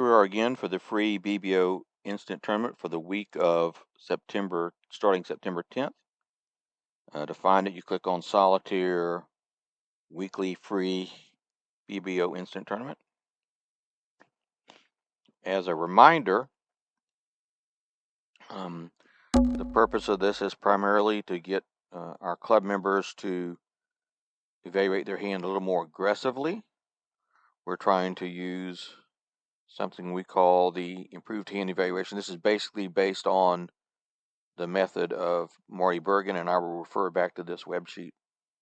Here we are again for the free BBO instant tournament for the week of September, starting September 10th. To find it, you click on Solitaire Weekly Free BBO Instant Tournament. As a reminder, the purpose of this is primarily to get our club members to evaluate their hand a little more aggressively. We're trying to use something we call the improved hand evaluation. This is basically based on the method of Marty Bergen, and I will refer back to this web sheet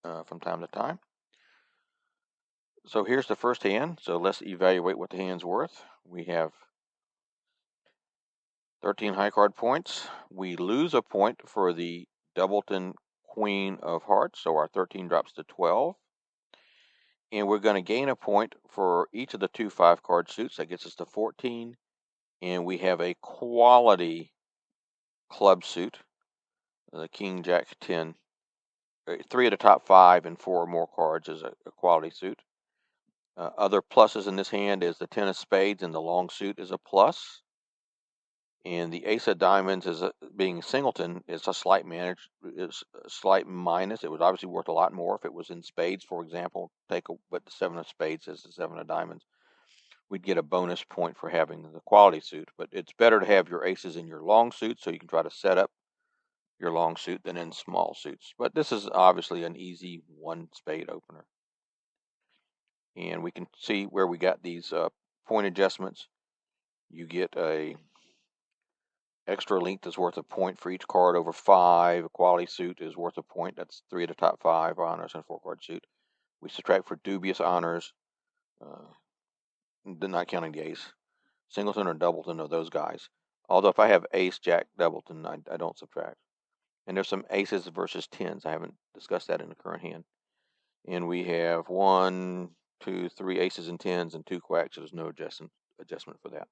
from time to time. So here's the first hand. So let's evaluate what the hand's worth. We have 13 high card points. We lose a point for the doubleton queen of hearts, so our 13 drops to 12. And we're going to gain a point for each of the two 5-card suits. That gets us to 14. And we have a quality club suit, the King, Jack, 10. 3 of the top 5 and 4 or more cards is a quality suit. Other pluses in this hand is the 10 of spades, and the long suit is a plus. And the ace of diamonds is being singleton is a slight minus. It was obviously worth a lot more if it was in spades, for example. But the 7 of spades is the 7 of diamonds. We'd get a bonus point for having the quality suit. But it's better to have your aces in your long suit so you can try to set up your long suit than in small suits. But this is obviously an easy 1 spade opener. And we can see where we got these point adjustments. You get a extra length is worth a point for each card over 5. A quality suit is worth a point. That's 3 of the top 5 honors and 4-card suit. We subtract for dubious honors, not counting the ace. Singleton or doubleton of those guys. Although if I have ace, jack, doubleton, I don't subtract. And there's some aces versus 10s. I haven't discussed that in the current hand. And we have 1, 2, 3 aces and 10s and 2 quacks. So there's no adjustment for that.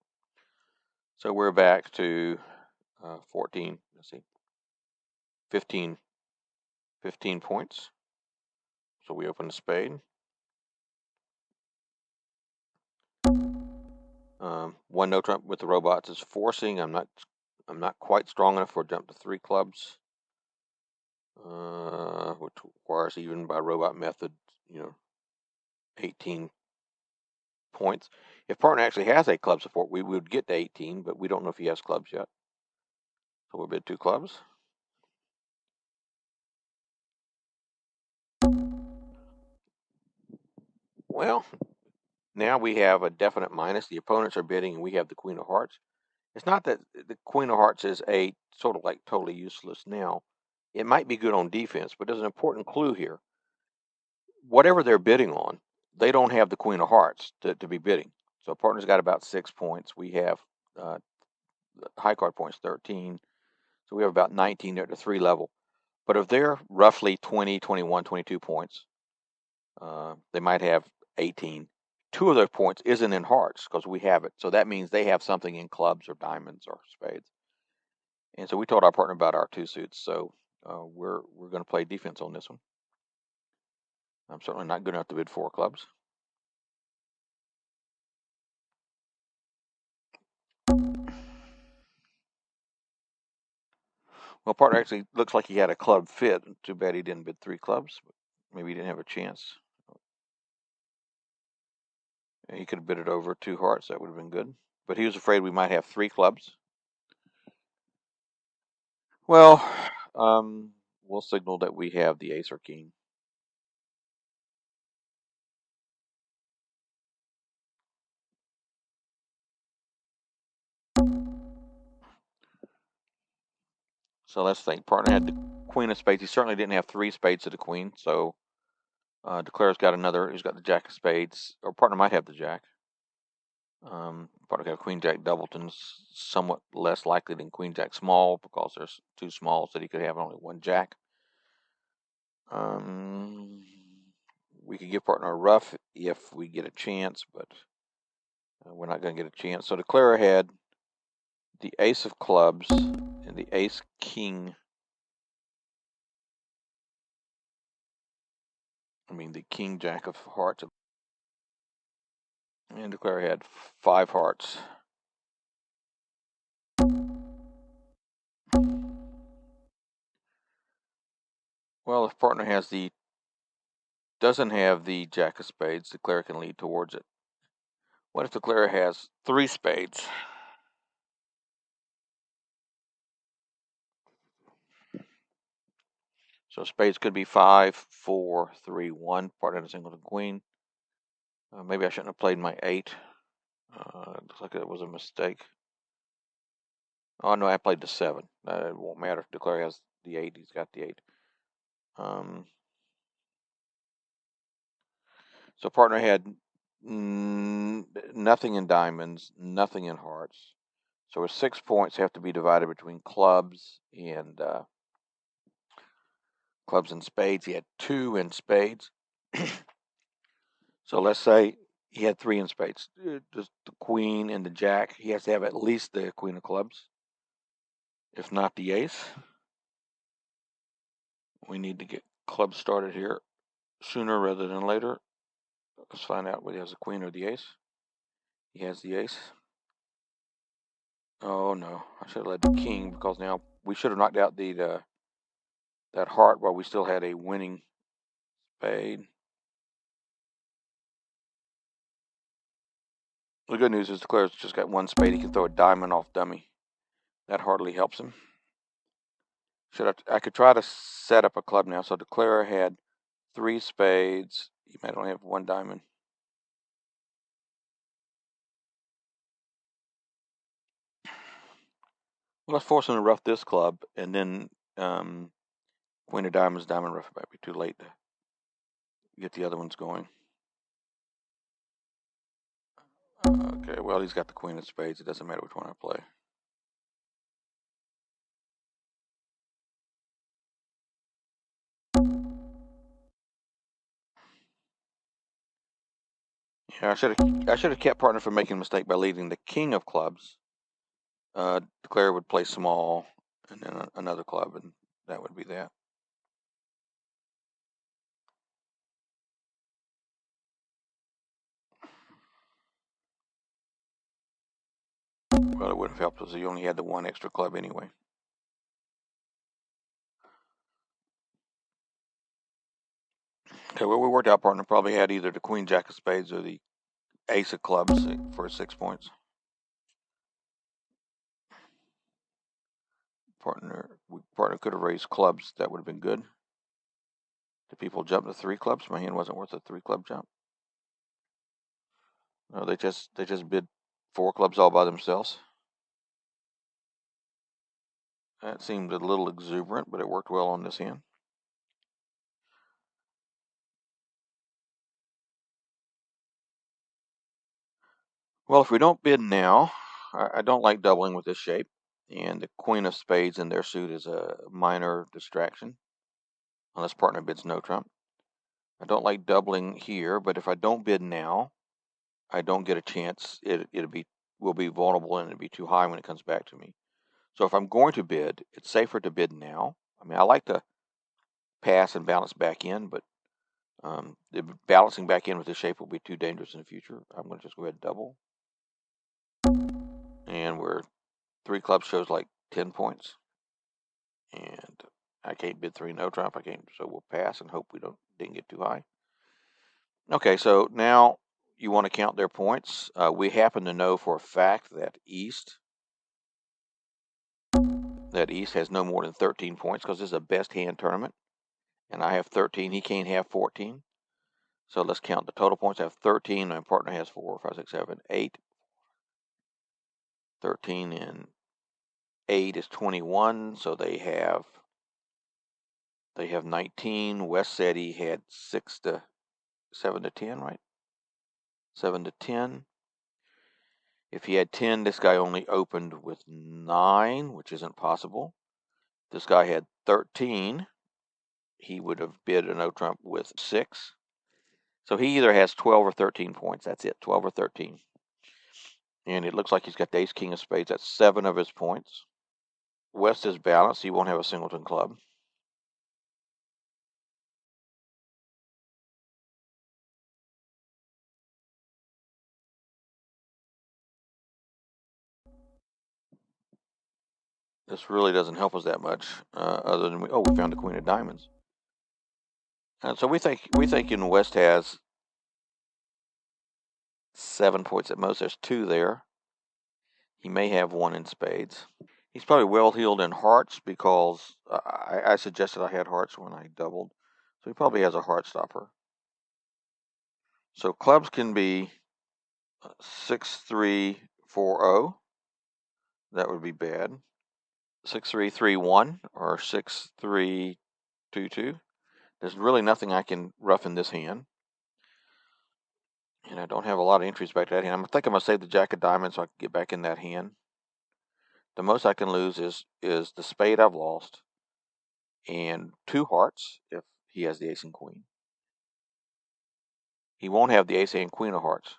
So we're back to 14. Let's see, 15 points. So we open the spade. One no trump with the robots is forcing. I'm not quite strong enough for a jump to 3 clubs, which requires, even by robot method, 18 points. If partner actually has a club support, we would get to 18, but we don't know if he has clubs yet. So we'll bid 2 clubs. Well, now we have a definite minus. The opponents are bidding, and we have the queen of hearts. It's not that the queen of hearts is a sort of like totally useless now. It might be good on defense, but there's an important clue here. Whatever they're bidding on, they don't have the queen of hearts to be bidding. So partner's got about 6 points. We have high card points 13. So we have about 19 there at the 3 level. But if they're roughly 20, 21, 22 points, they might have 18. 2 of those points isn't in hearts because we have it. So that means they have something in clubs or diamonds or spades. And so we told our partner about our 2 suits. So we're going to play defense on this one. I'm certainly not good enough to bid 4 clubs. Well, partner actually looks like he had a club fit. Too bad he didn't bid 3 clubs. But maybe he didn't have a chance. He could have bid it over 2 hearts. That would have been good. But he was afraid we might have 3 clubs. Well, we'll signal that we have the ace or king. So let's think. Partner had the queen of spades. He certainly didn't have 3 spades to the queen. So Declare's got another. He's got the jack of spades. Or partner might have the jack. Partner got a queen jack doubleton. Somewhat less likely than queen jack small because there's 2 smalls that he could have only 1 jack. We could give partner a rough if we get a chance, but we're not going to get a chance. So Declare had the ace of clubs and the ace king. The king jack of hearts. And Declare had 5 hearts. Well, if partner doesn't have the jack of spades, declare can lead towards it. What if declare has 3 spades? So spades could be 5, 4, 3, 1. Partner has a singleton queen. Maybe I shouldn't have played my 8. Looks like it was a mistake. Oh no, I played the 7. It won't matter. Declare has the 8. He's got the 8. So partner had nothing in diamonds, nothing in hearts. So his 6 points have to be divided between clubs and spades. He had 2 in spades. So let's say he had 3 in spades. Just the queen and the jack. He has to have at least the queen of clubs, if not the ace. We need to get clubs started here sooner rather than later. Let's find out whether he has the queen or the ace. He has the ace. Oh no, I should have led the king because now we should have knocked out that heart while we still had a winning spade. The good news is Declare's just got 1 spade. He can throw a diamond off dummy. That hardly helps him. I could try to set up a club now. So Declare had 3 spades. He might only have 1 diamond. Well, let's force him to rough this club, and then queen of diamonds, diamond rough. It might be too late to get the other ones going. Okay, well, he's got the queen of spades. It doesn't matter which one I play. Yeah, I should have kept partner from making a mistake by leading the king of clubs. Declare would play small, and then another club, and that would be that. Well, it would have helped us if he only had the 1 extra club anyway. Okay, well, we worked out partner probably had either the queen, jack of spades, or the ace of clubs for 6 points. Partner could have raised clubs. That would have been good. Did people jump to 3 clubs? My hand wasn't worth a 3 club jump. No, they just bid 4 clubs all by themselves. That seemed a little exuberant, but it worked well on this hand. Well, if we don't bid now, I don't like doubling with this shape, and the queen of spades in their suit is a minor distraction, unless partner bids no trump. I don't like doubling here, but if I don't bid now, I don't get a chance. Will be vulnerable and it'll be too high when it comes back to me. So if I'm going to bid, it's safer to bid now. I mean, I like to pass and balance back in, but the balancing back in with this shape will be too dangerous in the future. I'm going to just go ahead and double. And we're 3 clubs shows like 10 points. And I can't bid 3 no trump. So we'll pass and hope we didn't get too high. Okay, so now you want to count their points. We happen to know for a fact that East has no more than 13 points because this is a best hand tournament. And I have 13. He can't have 14. So let's count the total points. I have 13. My partner has 4, 5, 6, 7, 8. 13 and 8 is 21. So they have 19. Wes said he had 7 to 10, right? 7 to 10. If he had 10, this guy only opened with 9, which isn't possible. This guy had 13. He would have bid a no trump with 6. So he either has 12 or 13 points. That's it, 12 or 13. And it looks like he's got the ace king of spades. That's 7 of his points. West is balanced. He won't have a singleton club. This really doesn't help us that much, other than we found the queen of diamonds. And so we think in West has 7 points at most. There's 2 there. He may have 1 in spades. He's probably well heeled in hearts because I suggested I had hearts when I doubled. So he probably has a heart stopper. So clubs can be 6-3-4-0. That would be bad. 6-3-3-1 or 6-3-2-2. There's really nothing I can rough in this hand. And I don't have a lot of entries back to that hand. I think I'm going to save the jack of diamonds so I can get back in that hand. The most I can lose is the spade I've lost and 2 hearts if he has the ace and queen. He won't have the ace and queen of hearts.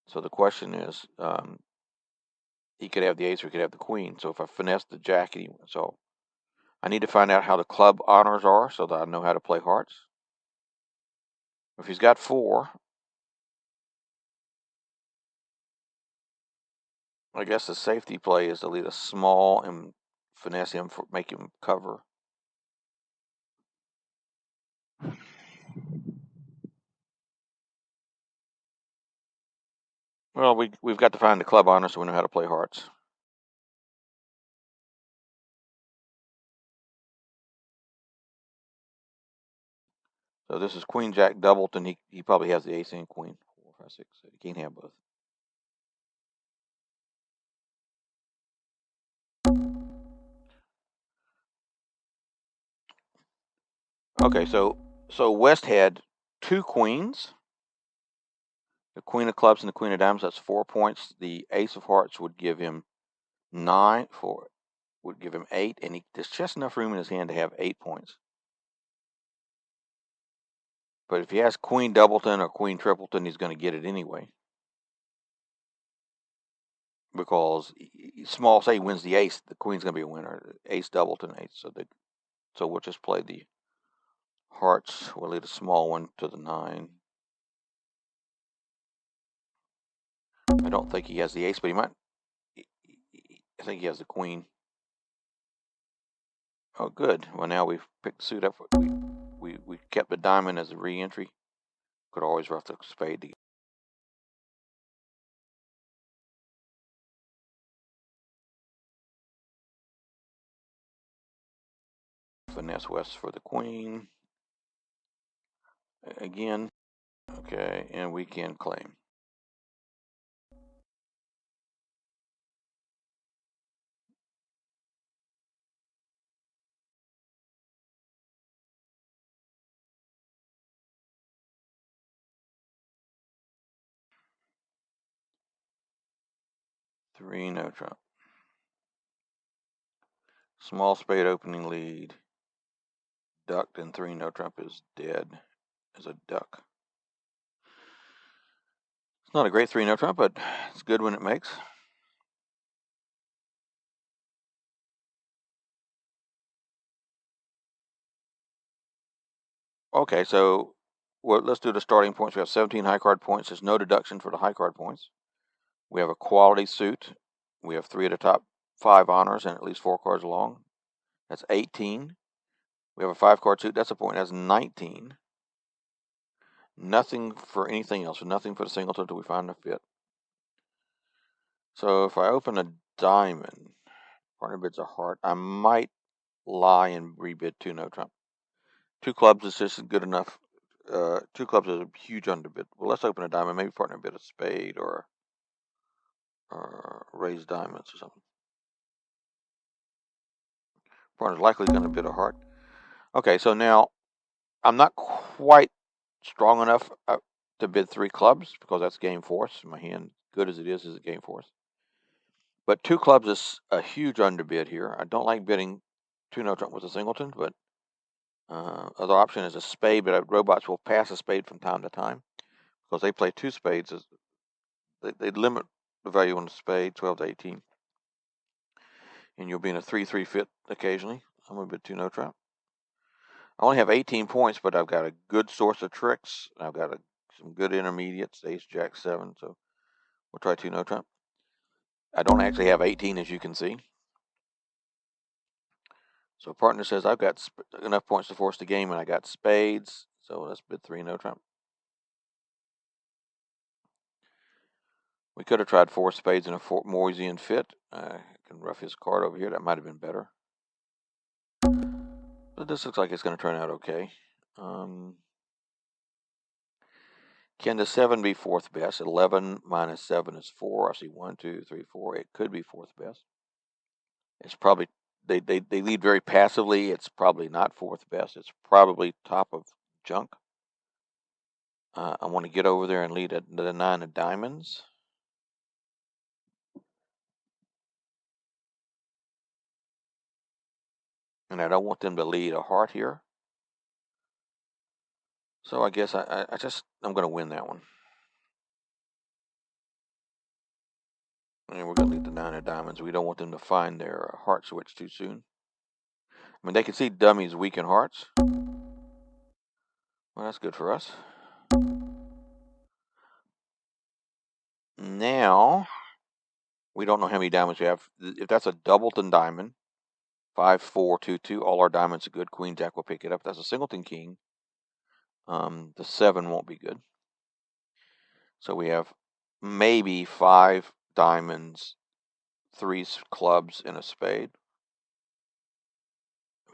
So the question is, he could have the ace or he could have the queen. So if I finesse the jack, so I need to find out how the club honors are so that I know how to play hearts. If he's got 4, I guess the safety play is to lead a small and finesse him for make him cover. Well, we've got to find the club honor so we know how to play hearts. So this is Queen Jack doubleton. He probably has the ace and queen. 4, 5, 6. So he can't have both. Okay, so West had 2 queens. The queen of clubs and the queen of diamonds. That's 4 points. The ace of hearts would give him 9. Would give him 8, and there's just enough room in his hand to have 8 points. But if he has queen doubleton or queen tripleton, he's going to get it anyway. Because small, say he wins the ace, the queen's going to be a winner. Ace doubleton, ace. So we'll just play the hearts. We'll leave a small one to the 9. I don't think he has the ace, but he might. I think he has the queen. Oh, good. Well, now we've picked the suit up. We kept the diamond as a re-entry. Could always rough the spade to get. Finesse West for the queen. Again. Okay, and we can claim. Three no trump. Small spade opening lead. Ducked and 3 no trump is dead as a duck. It's not a great 3 no trump, but it's good when it makes. Okay, so let's do the starting points. We have 17 high card points. There's no deduction for the high card points. We have a quality suit. We have 3 of the top 5 honors and at least 4 cards long. That's 18. We have a 5 card suit. That's a point. That's 19. Nothing for anything else. Nothing for the singleton until we find a fit. So if I open a diamond, partner bids a heart, I might lie and rebid 2 no trump. 2 clubs is just good enough. 2 clubs is a huge underbid. Well, let's open a diamond. Maybe partner bid a spade or raise diamonds or something. Partner's likely going to bid a heart. Okay, so now I'm not quite strong enough to bid 3 clubs because that's game force. My hand, good as it is a game force. But 2 clubs is a huge underbid here. I don't like bidding 2 no trump with a singleton, but other option is a spade, but robots will pass a spade from time to time because they play 2 spades. They limit the value on the spade, 12 to 18. And you'll be in a 3-3 fit occasionally. I'm going to bid 2 no trump. I only have 18 points, but I've got a good source of tricks. I've got some good intermediates, ace, jack, 7. So we'll try 2 no trump. I don't actually have 18, as you can see. So partner says, I've got enough points to force the game, and I got spades. So let's bid 3 no trump. We could have tried 4 spades and a Moisian fit. I can rough his card over here. That might have been better. But this looks like it's going to turn out okay. Can the 7 be fourth best? 11 minus 7 is 4. I see 1, 2, 3, 4. It could be fourth best. It's probably, they lead very passively. It's probably not fourth best. It's probably top of junk. I want to get over there and lead the 9 of diamonds. And I don't want them to lead a heart here. So I guess I'm going to win that one. And we're going to lead the 9 of diamonds. We don't want them to find their heart switch too soon. I mean, they can see dummies weaken hearts. Well, that's good for us. Now, we don't know how many diamonds we have. If that's a doubleton diamond, 5, 4, 2, 2, all our diamonds are good. Queen Jack will pick it up. If that's a singleton king, the 7 won't be good. So we have maybe 5 diamonds, 3 clubs, and a spade.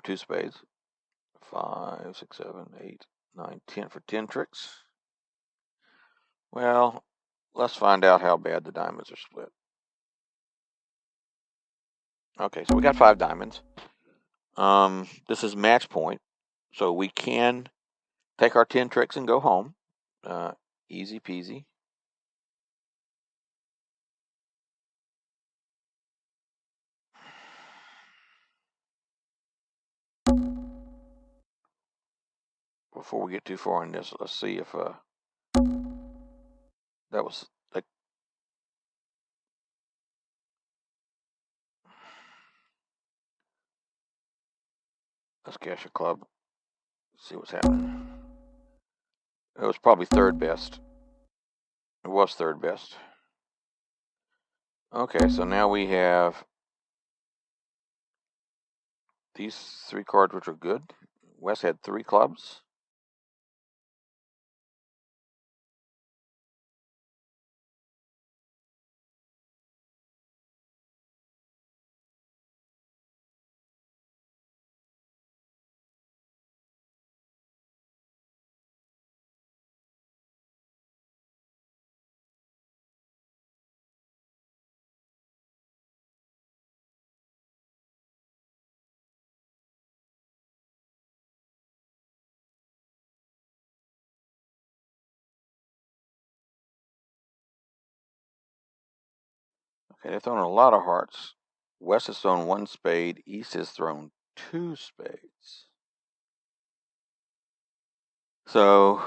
2 spades. 5, 6, 7, 8, 9, 10 for 10 tricks. Well, let's find out how bad the diamonds are split. Okay, so we got 5 diamonds. This is match point, so we can take our 10 tricks and go home. Easy peasy. Before we get too far in this, let's see if that was like. Let's cash a club. See what's happening. It was probably third best. It was third best. Okay, so now we have these 3 cards, which are good. Wes had 3 clubs. Okay, they're throwing a lot of hearts. West has thrown 1 spade. East has thrown 2 spades. So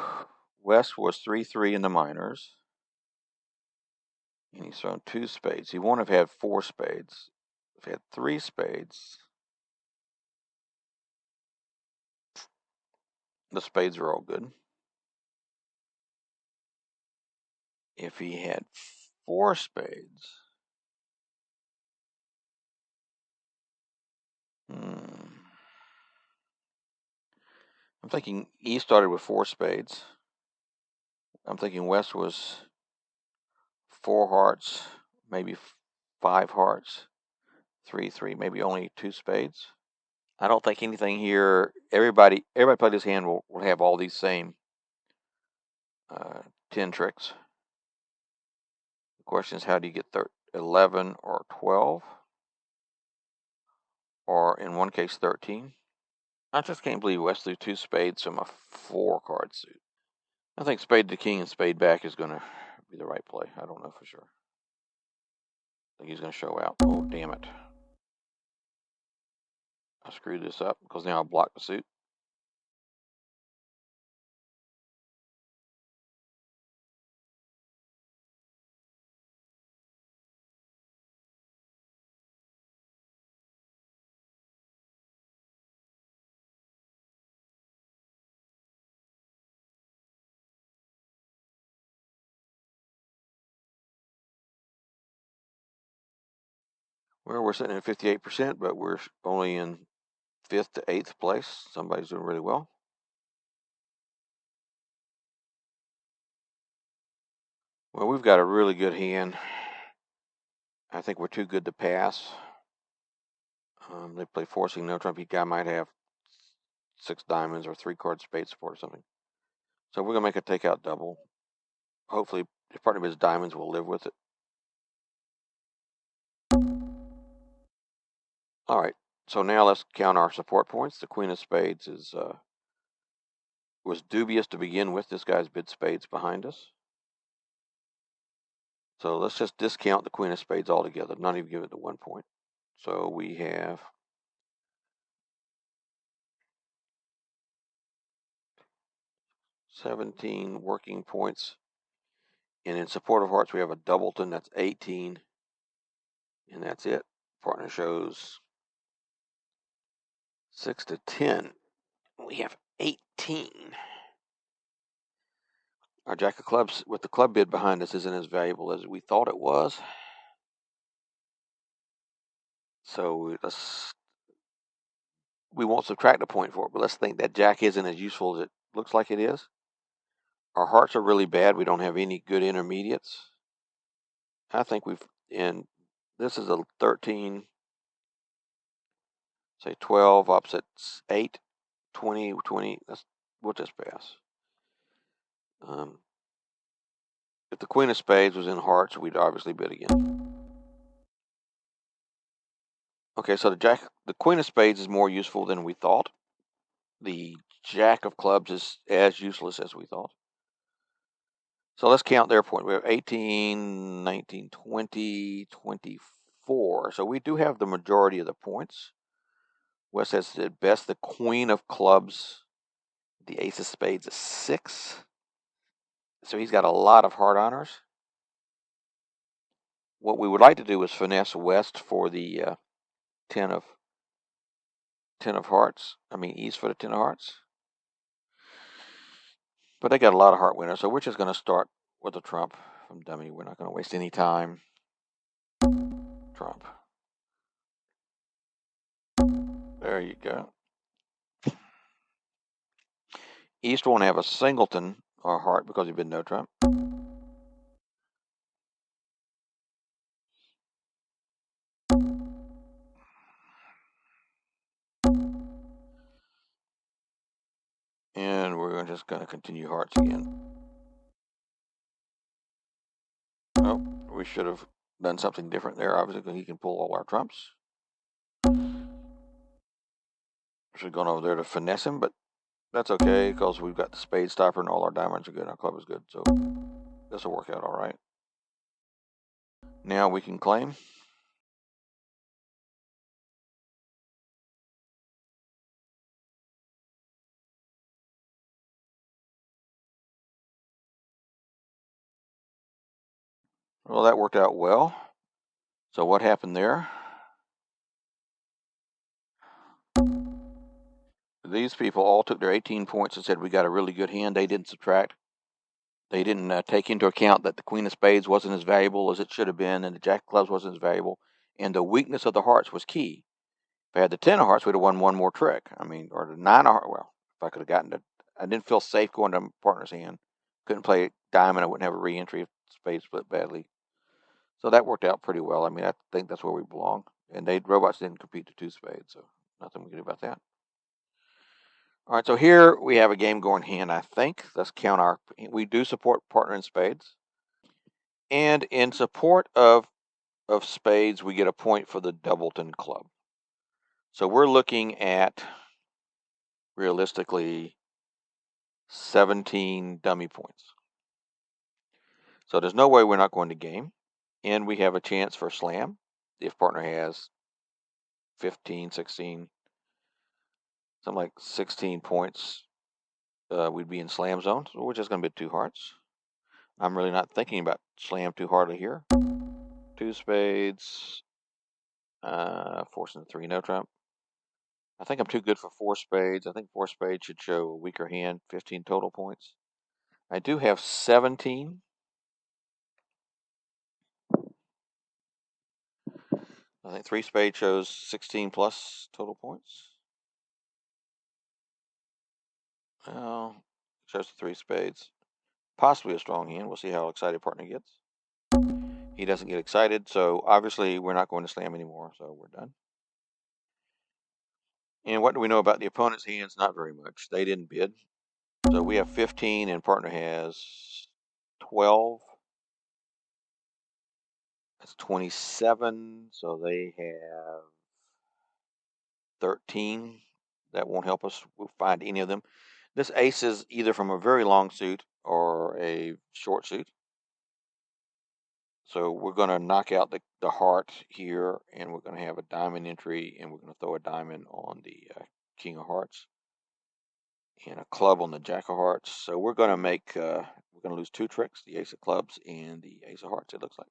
West was 3-3 in the minors. And he's thrown 2 spades. He won't have had 4 spades. If he had 3 spades, the spades are all good. If he had 4 spades, I'm thinking East started with 4 spades. I'm thinking West was 4 hearts, maybe 5 hearts, 3, 3, maybe only 2 spades. I don't think anything here. Everybody played this hand will have all these same 10 tricks. The question is, how do you get 11 or 12? Or in one case, 13. I just can't believe West threw 2 spades from a 4 card suit. I think spade to king and spade back is going to be the right play. I don't know for sure. I think he's going to show out. Oh, damn it. I screwed this up because now I blocked the suit. Well, we're sitting at 58%, but we're only in 5th to 8th place. Somebody's doing really well. Well, we've got a really good hand. I think we're too good to pass. They play forcing no trump. Guy might have 6 diamonds or 3-card spade support or something. So we're going to make a takeout double. Hopefully, if part of his diamonds will live with it. All right. So now let's count our support points. The queen of spades was dubious to begin with. This guy's bid spades behind us. So let's just discount the queen of spades altogether, not even give it the 1 point. So we have 17 working points. And in support of hearts, we have a doubleton. That's 18. And that's it. Partner shows 6 to 10. We have 18. Our jack of clubs with the club bid behind us isn't as valuable as we thought it was. So we won't subtract a point for it, but let's think that jack isn't as useful as it looks like it is. Our hearts are really bad. We don't have any good intermediates. I think and this is a 13, say 12, opposites 8, 20, 20. We'll just pass. If the queen of spades was in hearts, we'd obviously bid again. Okay, so the queen of spades is more useful than we thought. The jack of clubs is as useless as we thought. So let's count their point. We have 18, 19, 20, 24. So we do have the majority of the points. Wes has at best the queen of clubs. The ace of spades is 6. So he's got a lot of heart honors. What we would like to do is finesse West for the 10 of hearts. East for the 10 of hearts. But they got a lot of heart winners, so we're just going to start with a trump from dummy. We're not going to waste any time. Trump. There you go. East won't have a singleton or heart because he's been no trump. And we're just going to continue hearts again. Oh, we should have done something different there, obviously, because he can pull all our trumps. Should have gone over there to finesse him, but that's okay because we've got the spade stopper and all our diamonds are good and our club is good. So this will work out all right. Now we can claim. Well, that worked out well. So what happened there? These people all took their 18 points and said we got a really good hand. They didn't subtract. They didn't take into account that the queen of spades wasn't as valuable as it should have been, and the jack of clubs wasn't as valuable, and the weakness of the hearts was key. If I had the 10 of hearts, we'd have won one more trick. Or the 9 of hearts. Well, if I could have gotten it, I didn't feel safe going to my partner's hand. Couldn't play diamond. I wouldn't have a re-entry if spades split badly. So that worked out pretty well. I think that's where we belong. And robots didn't compete to 2 spades, so nothing we can do about that. All right, so here we have a game going hand, I think. Let's count we do support partner in spades. And in support of spades, we get a point for the doubleton club. So we're looking at, realistically, 17 dummy points. So there's no way we're not going to game. And we have a chance for slam if partner has 15, 16, something like 16 points. We'd be in slam zone. So we're just going to bid 2 hearts. I'm really not thinking about slam too hardly here. 2 spades. Forcing 3 no trump. I think I'm too good for 4 spades. I think 4 spades should show a weaker hand. 15 total points. I do have 17. I think 3 spades shows 16 plus total points. Well, shows the 3 spades. Possibly a strong hand. We'll see how excited partner gets. He doesn't get excited, so obviously we're not going to slam anymore, so we're done. And what do we know about the opponent's hands? Not very much. They didn't bid. So we have 15 and partner has 12. That's 27. So they have 13. That won't help us. We'll find any of them. This ace is either from a very long suit or a short suit. So we're going to knock out the heart here, and we're going to have a diamond entry, and we're going to throw a diamond on the king of hearts and a club on the jack of hearts. So we're going to we're going to lose 2 tricks, the ace of clubs and the ace of hearts, it looks like.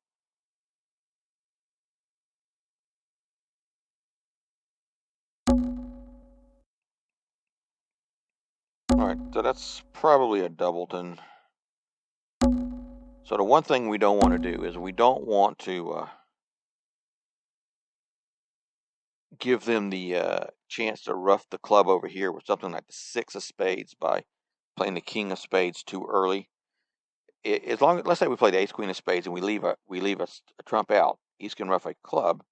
All right, so that's probably a doubleton. So the one thing we don't want to do is we don't want to give them the chance to rough the club over here with something like the 6 of spades by playing the king of spades too early. As long as, let's say we play the ace queen of spades and we leave a trump out, he's can rough a club,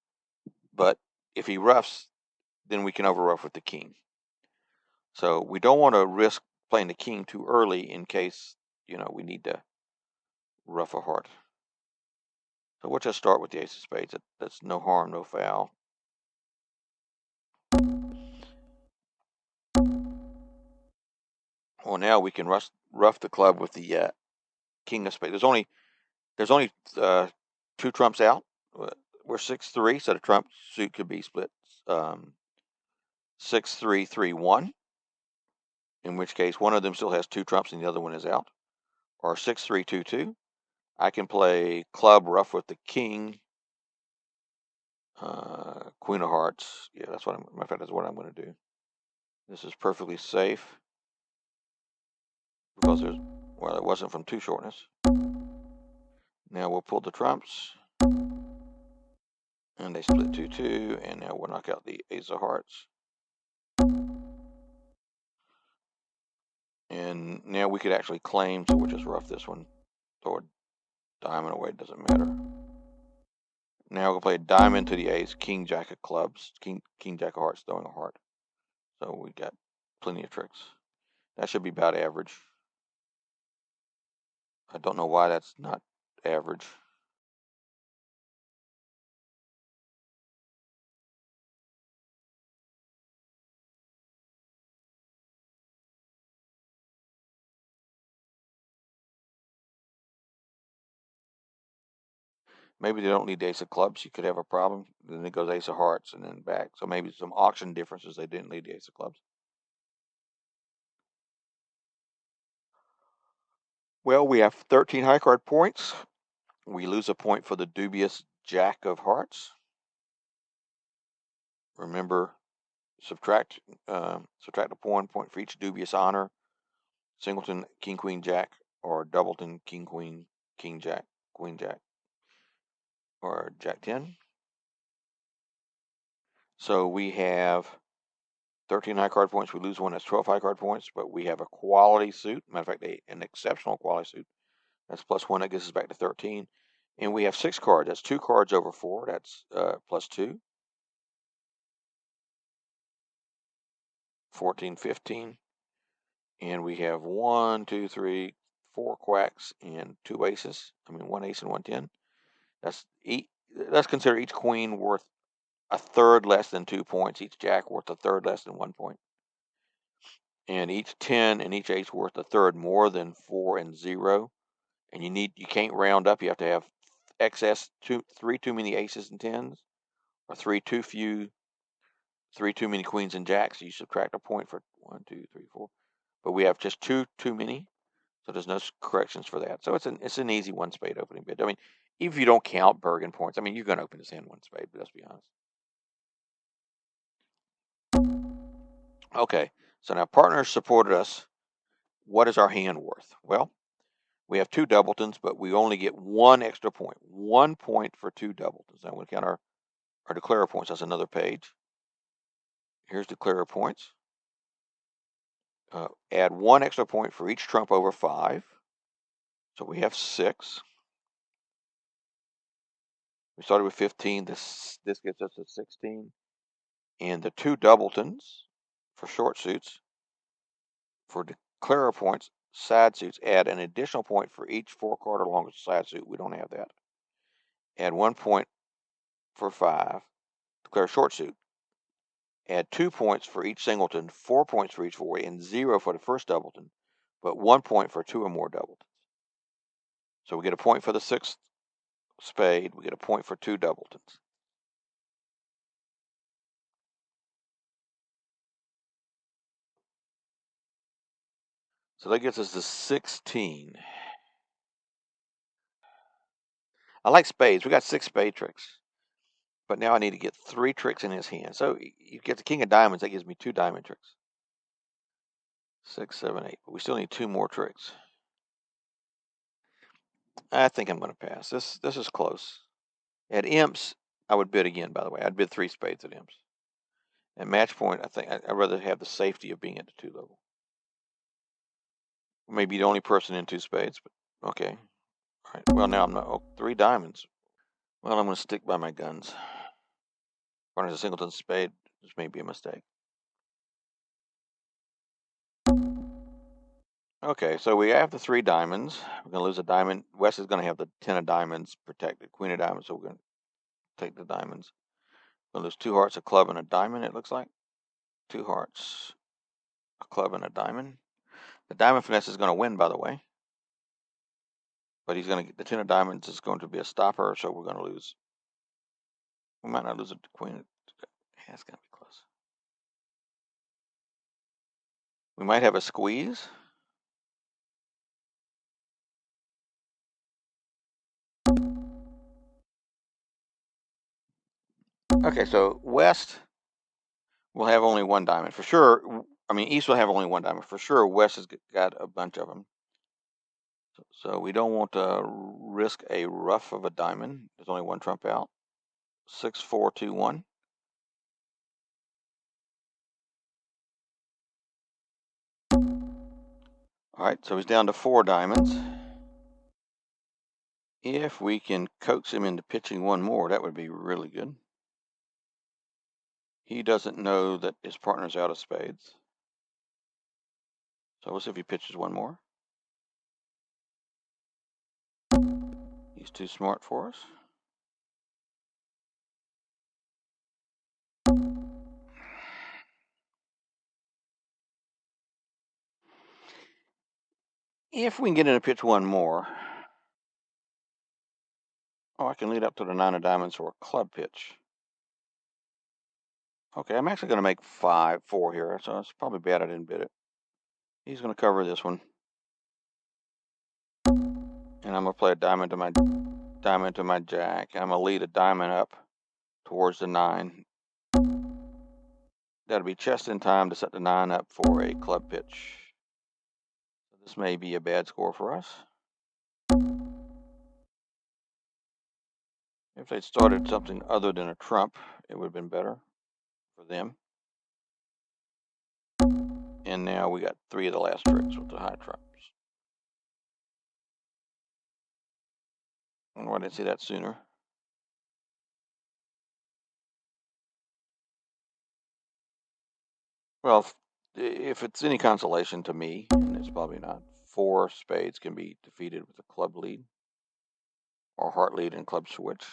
but if he roughs, then we can over rough with the king. So we don't want to risk playing the king too early in case we need to rough a heart. So we'll just start with the ace of spades. That's no harm, no foul. Well, now we can rough the club with the king of spades. There's only 2 trumps out. We're 6-3, so the trump suit could be split 6-3-3-1. In which case one of them still has 2 trumps and the other one is out. Or 6-3-2-2. I can play club rough with the king, queen of hearts. Yeah, that's what that's what I'm going to do. This is perfectly safe because it wasn't from 2 shortness. Now we'll pull the trumps, and they split 2-2, and now we'll knock out the ace of hearts. And now we could actually claim, so we'll just rough this one, throw a diamond away, doesn't matter. Now we'll play a diamond to the ace, king jack of clubs, king jack of hearts, throwing a heart. So we got plenty of tricks. That should be about average. I don't know why that's not average. Maybe they don't need the ace of clubs. You could have a problem. Then it goes ace of hearts and then back. So maybe some auction differences. They didn't need the ace of clubs. Well, we have 13 high card points. We lose a point for the dubious jack of hearts. Remember, subtract a point for each dubious honor. Singleton, king, queen, jack, or doubleton, king, queen, king, jack, queen, jack, or jack 10. So we have 13 high card points. We lose one. That's 12 high card points, but we have a quality suit. Matter of fact, an exceptional quality suit. That's +1. That gets us back to 13. And we have 6 cards. That's 2 cards over 4. That's +2. 14, 15. And we have 1, 2, 3, 4 quacks and 2 aces. I mean, 1 ace and 1 10. Let's consider each queen worth a third less than 2 points. Each jack worth a third less than 1 point. And each 10 and each ace worth a third more than 4 and 0. And you can't round up. You have to have excess 3 too many aces and 10s, or 3 too many queens and jacks. You subtract a point for 1, 2, 3, 4. But we have just 2 too many, so there's no corrections for that. So it's an easy 1 spade opening bid. I mean, even if you don't count Bergen points, I mean, you're going to open this hand 1 spade, but let's be honest. Okay, so now partners supported us. What is our hand worth? Well, we have 2 doubletons, but we only get 1 extra point. 1 point for 2 doubletons. Now we'll count our declarer points. That's another page. Here's declarer points. Add 1 extra point for each trump over 5. So we have 6. We started with 15. This gets us to 16. And the 2 doubletons for short suits, for declarer points, side suits, add an additional point for each 4-card or longer side suit. We don't have that. Add 1 point for 5. Declare short suit. Add 2 points for each singleton, 4 points for each 4, and 0 for the first doubleton, but 1 point for 2 or more doubletons. So we get a point for the 6th spade. We get a point for 2 doubletons. So that gets us to 16. I like spades. We got 6 spade tricks. But now I need to get 3 tricks in his hand. So you get the king of diamonds. That gives me 2 diamond tricks. 6, 7, 8. But we still need 2 more tricks. I think I'm going to pass. This is close. At imps, I would bid again, by the way. I'd bid 3 spades at imps. At match point, I think I'd rather have the safety of being at the 2 level. Maybe the only person in 2 spades, but okay. All right. Well, now I'm not. Oh, 3 diamonds. Well, I'm going to stick by my guns. Running a singleton spade, this may be a mistake. Okay, so we have the 3 diamonds. We're going to lose a diamond. West is going to have the 10 of diamonds protected, queen of diamonds, so we're going to take the diamonds. We're going to lose 2 hearts, a club, and a diamond, it looks like. 2 hearts, a club, and a diamond. The diamond finesse is going to win, by the way. But he's going to get the 10 of diamonds is going to be a stopper, so we're going to lose. We might not lose a queen. Yeah, it's going to be close. We might have a squeeze. Okay, so West will have only 1 diamond. For sure, I mean, East will have only 1 diamond. For sure, West has got a bunch of them. So we don't want to risk a rough of a diamond. There's only 1 trump out. 6, 4, 2, 1. All right, so he's down to 4 diamonds. If we can coax him into pitching 1 more, that would be really good. He doesn't know that his partner's out of spades. So we'll see if he pitches 1 more. He's too smart for us. If we can get him to pitch 1 more, oh, I can lead up to the 9 of diamonds for a club pitch. Okay, I'm actually going to make 4 here, so it's probably bad I didn't bid it. He's going to cover this one. And I'm going to play a diamond to my jack. I'm going to lead a diamond up towards the 9. That'll be just in time to set the 9 up for a club pitch. So this may be a bad score for us. If they'd started something other than a trump, it would have been better for them. And now we got 3 of the last tricks with the high trumps. I wonder why I didn't see that sooner. Well, if it's any consolation to me, and it's probably not, 4 spades can be defeated with a club lead or heart lead and club switch.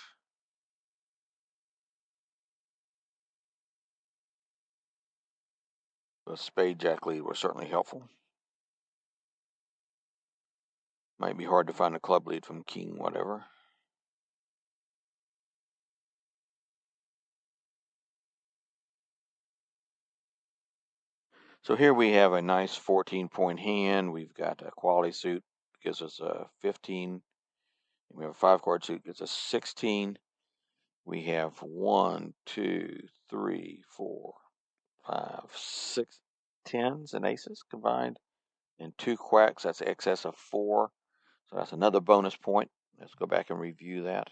The spade jack lead was certainly helpful. Might be hard to find a club lead from king whatever. So here we have a nice 14-point hand. We've got a quality suit, gives us a 15. We have a 5-card suit, gives us 16. We have 1, 2, 3, 4, 5, 6 tens and aces combined, and 2 quacks. That's excess of 4. So that's another bonus point. Let's go back and review that.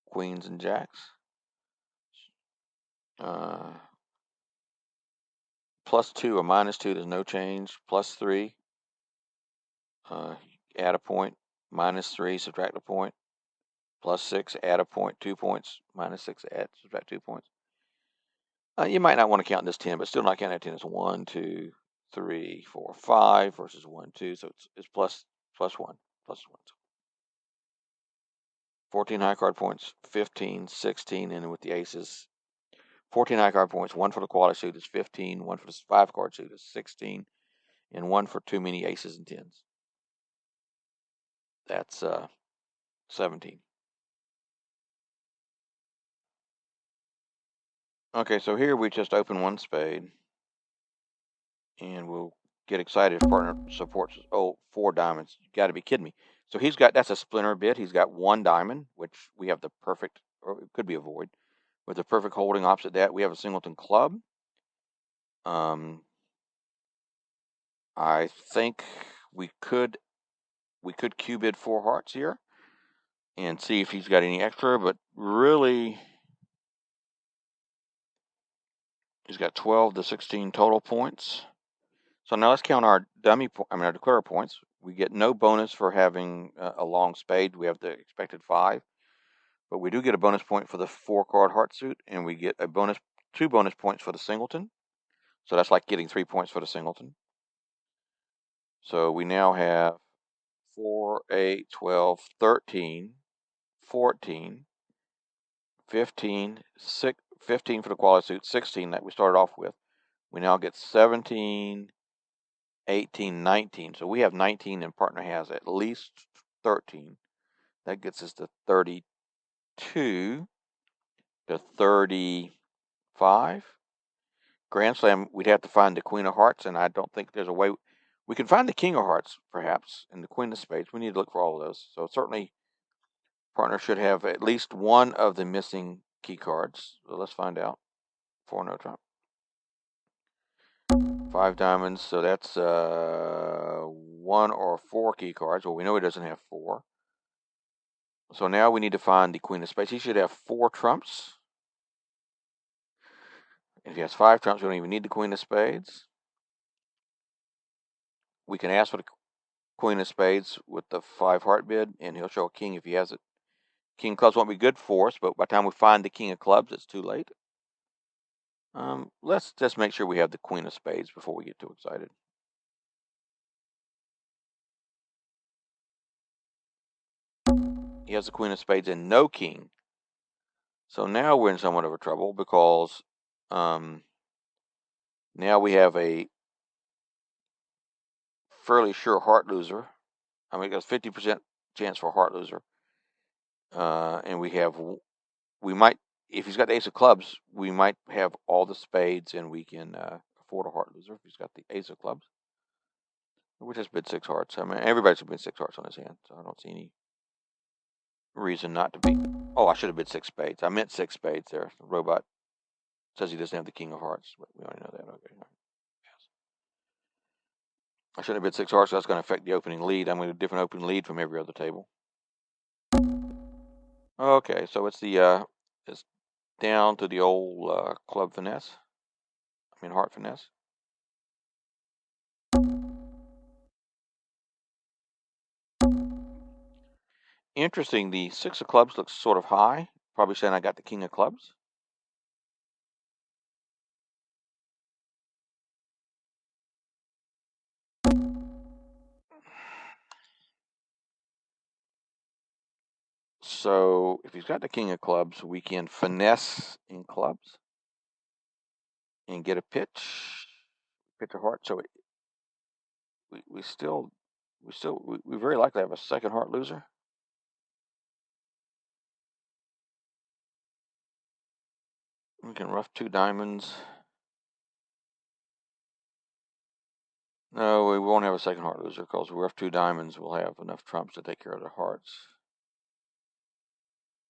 Queens and jacks. +2 or -2, there's no change. +3, add a point. -3, subtract a point. +6, add a point, 2 points. -6, subtract 2 points. You might not want to count this 10, but still not counting that 10. It's 1, 2, 3, 4, 5 versus 1, 2. So it's plus 1. 14 high card points, 15, 16, and with the aces, 14 high card points. 1 for the quality suit is 15. 1 for the 5 card suit is 16, and 1 for too many aces and 10s. That's 17. Okay, so here we just open one spade, and we'll get excited if partner supports. Oh, 4 diamonds. You got to be kidding me. So that's a splinter bid. He's got 1 diamond, which we have the perfect, or it could be a void, with the perfect holding. Opposite that, we have a singleton club. I think we could Q bid 4 hearts here and see if he's got any extra, but really he's got 12 to 16 total points. So now let's count our our declare points. We get no bonus for having a long spade. We have the expected 5, but we do get a bonus point for the 4 card heart suit, and we get 2 bonus points for the singleton. So that's like getting 3 points for the singleton. So we now have 4, 8, 12, 13, 14, 15, 15 for the quality suit, 16 that we started off with. We now get 17, 18, 19. So we have 19 and partner has at least 13. That gets us to 32 to 35. Grand Slam, we'd have to find the Queen of Hearts, and I don't think there's a way. We can find the King of Hearts, perhaps, and the Queen of Spades. We need to look for all of those. So certainly partner should have at least one of the missing key cards. So let's find out. 4 no trump. 5 diamonds, so that's 1 or 4 key cards. Well, we know he doesn't have 4. So now we need to find the Queen of Spades. He should have 4 trumps. If he has 5 trumps, we don't even need the Queen of Spades. We can ask for the Queen of Spades with the 5 heart bid, and he'll show a king if he has it. King of clubs won't be good for us, but by the time we find the King of clubs, it's too late. Let's just make sure we have the Queen of Spades before we get too excited. He has the Queen of Spades and no king. So now we're in somewhat of a trouble because now we have a fairly sure heart loser. I mean, there's 50% chance for a heart loser. And we might, if he's got the ace of clubs, we might have all the spades and we can afford a heart loser if he's got the ace of clubs. We just bid 6 hearts. I mean, everybody's bid 6 hearts on his hand, so I don't see any reason not to be. Oh, I should have bid 6 spades. I meant 6 spades there. The robot says he doesn't have the king of hearts, but we already know that. Okay. Yes. I should have bid 6 hearts, so that's going to affect the opening lead. I'm going to do a different opening lead from every other table. Okay, so it's it's down to the old club finesse. I mean heart finesse. Interesting, the 6 of clubs looks sort of high. Probably saying I got the king of clubs. So if he's got the king of clubs, we can finesse in clubs and get a pitch a heart. So we very likely have a second heart loser. We can rough 2 diamonds. No, we won't have a second heart loser because we rough 2 diamonds. We'll have enough trumps to take care of the hearts.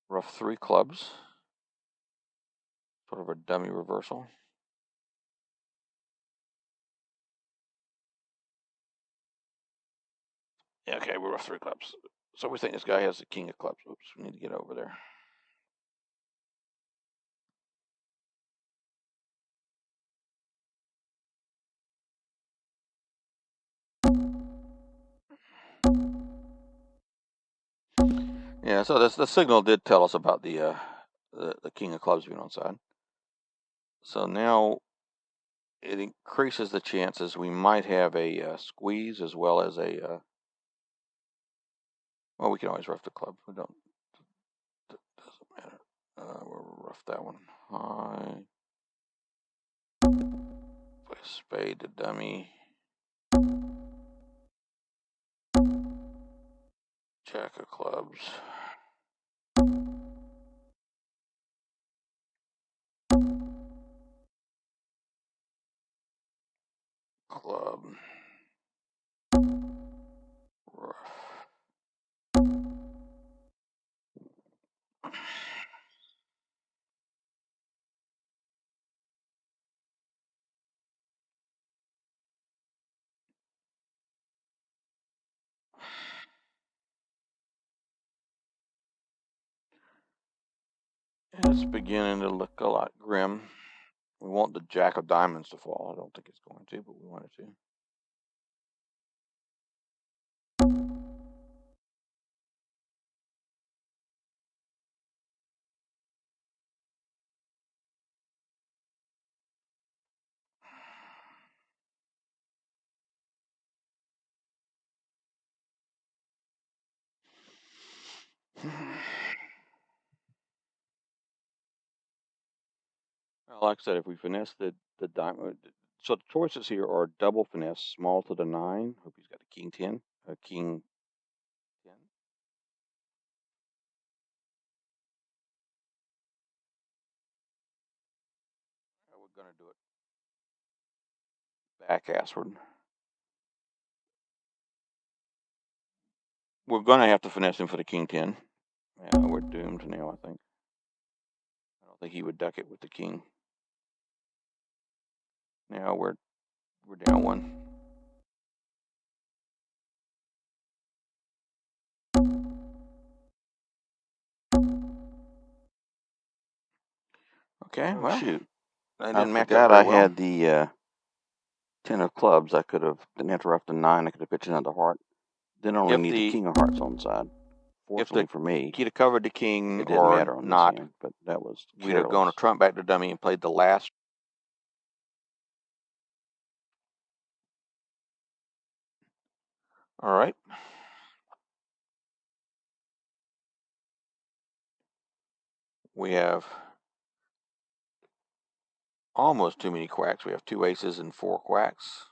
Rough 3 clubs. Sort of a dummy reversal. Yeah, okay, we rough 3 clubs. So we think this guy has the king of clubs. Oops, we need to get over there. Yeah, so the signal did tell us about the king of clubs being on side. So now it increases the chances we might have a squeeze as well as a. Well, we can always rough the club. We don't. It doesn't matter. We'll rough that one high. Play spade to dummy. Jack of clubs. Club. Rough. It's beginning to look a lot grim. We want the jack of diamonds to fall. I don't think it's going to, but we want it to. Well, like I said, if we finesse the diamond, so the choices here are double finesse, small to the 9. Hope he's got a king 10, a king 10. We're going to do it back assward. We're going to have to finesse him for the king 10. Yeah, we're doomed now, I think. I don't think he would duck it with the king. Now we're down 1. Okay, well, shoot. I didn't match up very well. I had the 10 of clubs. I could have, didn't have to rough the 9. I could have pitched another heart. Then only need the king of hearts on side. Fortunately for me, he'd have covered the king, it didn't matter on not, this hand, but that was careless. We'd have gone a trump back to dummy and played the last. All right. We have almost too many quacks. We have 2 aces and 4 quacks.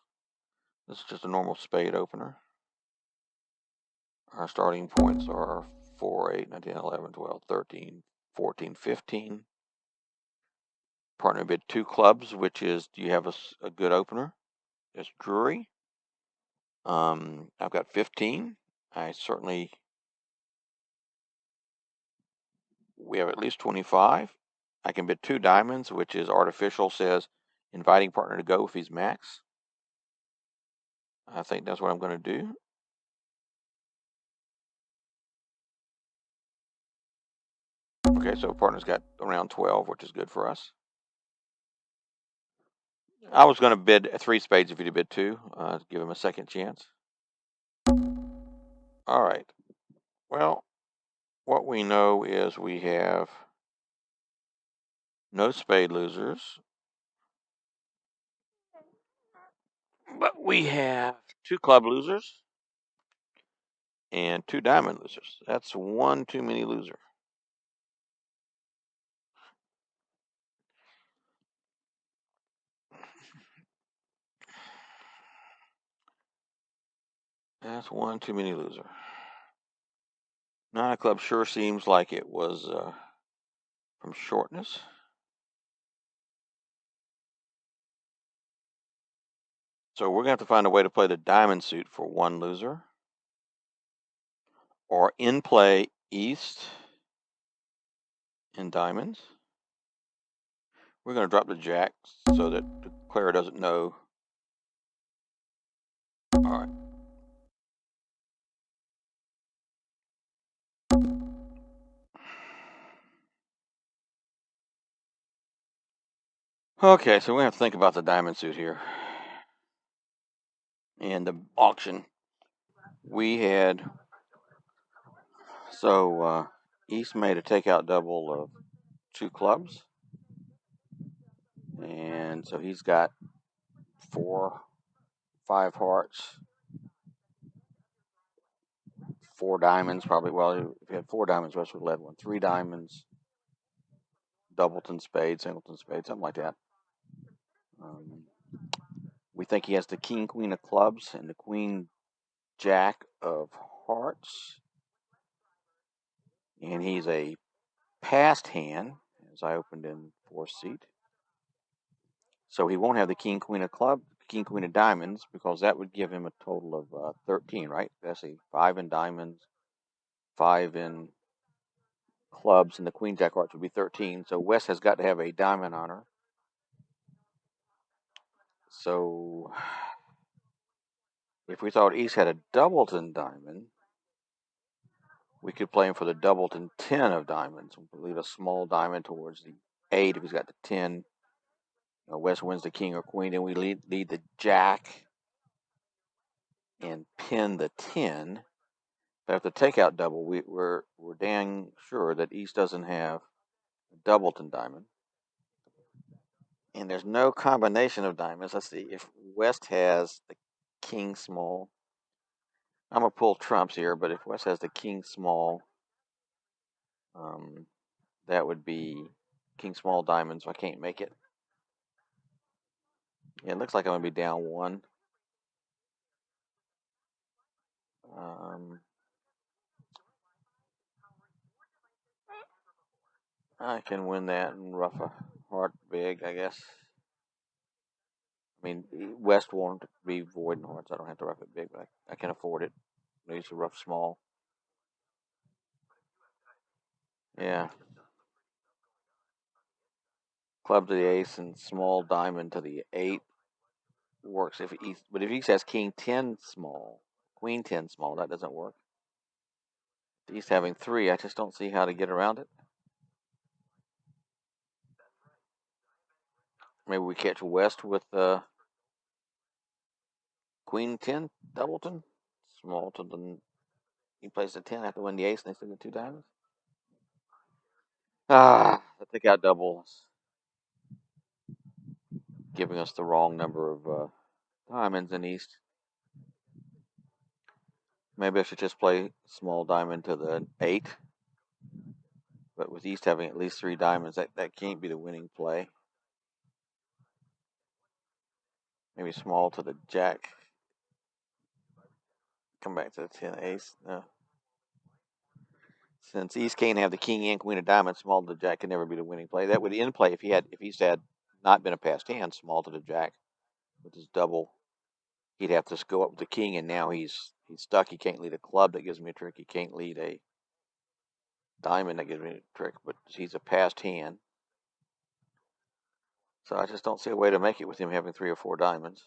This is just a normal spade opener. Our starting points are 4, 8, 9, 10, 11, 12, 13, 14, 15. Partner bid 2 clubs, which is, do you have a good opener? It's Drury. I've got 15. We have at least 25. I can bid 2 diamonds, which is artificial, says inviting partner to go if he's max. I think that's what I'm going to do. Okay, so partner's got around 12, which is good for us. I was going to bid 3 spades if he'd bid 2, to give him a second chance. All right. Well, what we know is we have no spade losers, but we have 2 club losers and 2 diamond losers. That's 1 too many loser. That's 1 too many loser. 9 of clubs sure seems like it was from shortness. So we're going to have to find a way to play the diamond suit for 1 loser. Or in play east in diamonds. We're going to drop the jack so that the player doesn't know. All right. Okay, so we have to think about the diamond suit here. And the auction. We had So East made a takeout double of 2 clubs, and so he's got 4, 5 hearts, 4 diamonds, probably. Well, if he had 4 diamonds, West would have led one. 3 diamonds, doubleton spade, singleton spade, something like that. We think he has the king, queen of clubs, and the queen, jack of hearts. And he's a passed hand, as I opened in 4th seat. So he won't have the king, queen of clubs, king, queen of diamonds, because that would give him a total of 13, right? That's a 5 in diamonds, 5 in clubs, and the queen, jack hearts would be 13. So West has got to have a diamond on her. So if we thought East had a doubleton diamond, we could play him for the doubleton 10 of diamonds. We'll leave a small diamond towards the 8 if he's got the 10. West wins the king or queen, and we lead the jack and pin the 10. But if the takeout double, we're dang sure that East doesn't have a doubleton diamond. And there's no combination of diamonds. Let's see. If West has the king small, I'm going to pull trumps here, but if West has the king small, that would be king small diamonds, so I can't make it. Yeah, it looks like I'm going to be down 1. I can win that and rough a heart big, I guess. I mean, West won't be void in hearts. I don't have to rough it big, but I can afford it. I used to rough small. Yeah. Club to the ace and small diamond to the 8 works. But if East has king 10 small, queen 10 small, that doesn't work. East having 3, I just don't see how to get around it. Maybe we catch West with queen 10 doubleton. Small to the, he plays the 10 after win the ace and they still get 2 diamonds. The takeout double giving us the wrong number of diamonds in East. Maybe I should just play small diamond to the 8. But with East having at least 3 diamonds, that can't be the winning play. Maybe small to the jack. Come back to the 10 ace. No. Since East can't have the king and queen of diamonds, small to the jack can never be the winning play. That would end play if East had not been a passed hand, small to the jack with his double. He'd have to go up with the king, and now he's stuck. He can't lead a club. That gives me a trick. He can't lead a diamond. That gives me a trick. But he's a passed hand. So I just don't see a way to make it with him having 3 or 4 diamonds.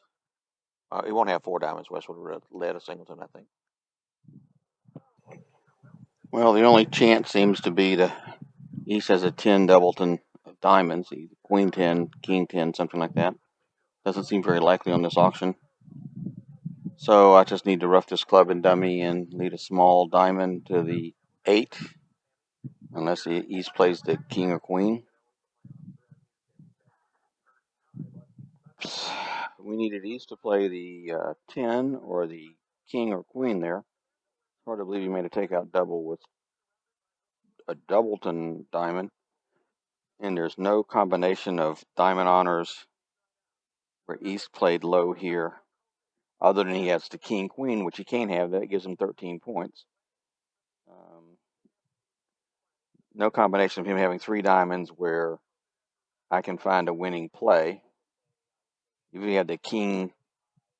He won't have 4 diamonds. West would have led a singleton, I think. Well, the only chance seems to be the East has a 10 doubleton of diamonds, queen 10, king 10, something like that. Doesn't seem very likely on this auction. So I just need to rough this club and dummy and lead a small diamond to the 8, unless the East plays the king or queen. We needed East to play the 10 or the king or queen there. Hard to believe he made a takeout double with a doubleton diamond. And there's no combination of diamond honors where East played low here, other than he has the king queen, which he can't have. That gives him 13 points. No combination of him having 3 diamonds where I can find a winning play. If he had the king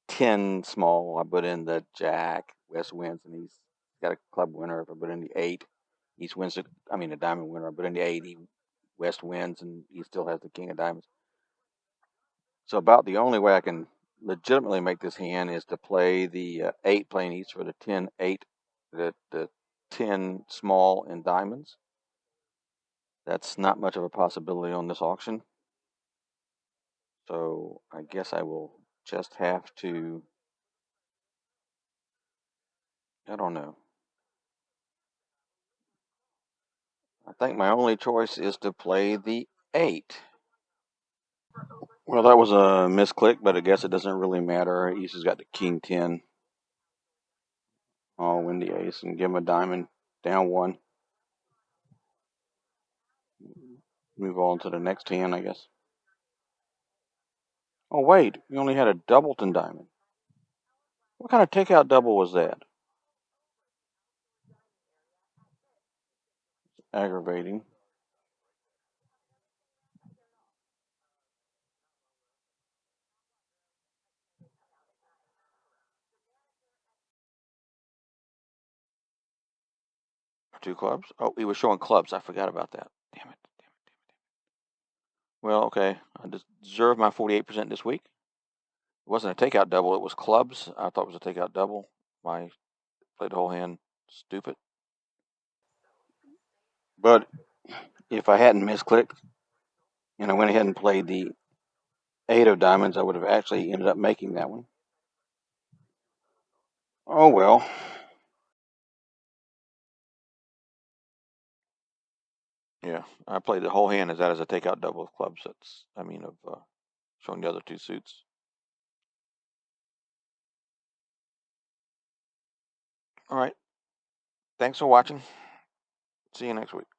10 small, I put in the jack, West wins, and he's got a club winner. If I put in the 8, East wins a diamond winner. I put in the 8, West wins, and he still has the king of diamonds. So about the only way I can legitimately make this hand is to play the 8, playing East for the 10, 8, the 10 small in diamonds. That's not much of a possibility on this auction. So I guess I will just have to, I don't know. I think my only choice is to play the 8. Well, that was a misclick, but I guess it doesn't really matter. Ace has got the king 10. I'll win the ace and give him a diamond, down 1. Move on to the next hand, I guess. Oh, wait, we only had a doubleton diamond. What kind of takeout double was that? Aggravating. Two clubs? Oh, he was showing clubs. I forgot about that. Damn it. Well, okay. I deserve my 48% this week. It wasn't a takeout double. It was clubs. I thought it was a takeout double. I played the whole hand stupid. But if I hadn't misclicked and I went ahead and played the 8 of diamonds, I would have actually ended up making that one. Oh, well. Yeah, I played the whole hand as that as a takeout double of clubs. Of showing the other 2 suits. All right. Thanks for watching. See you next week.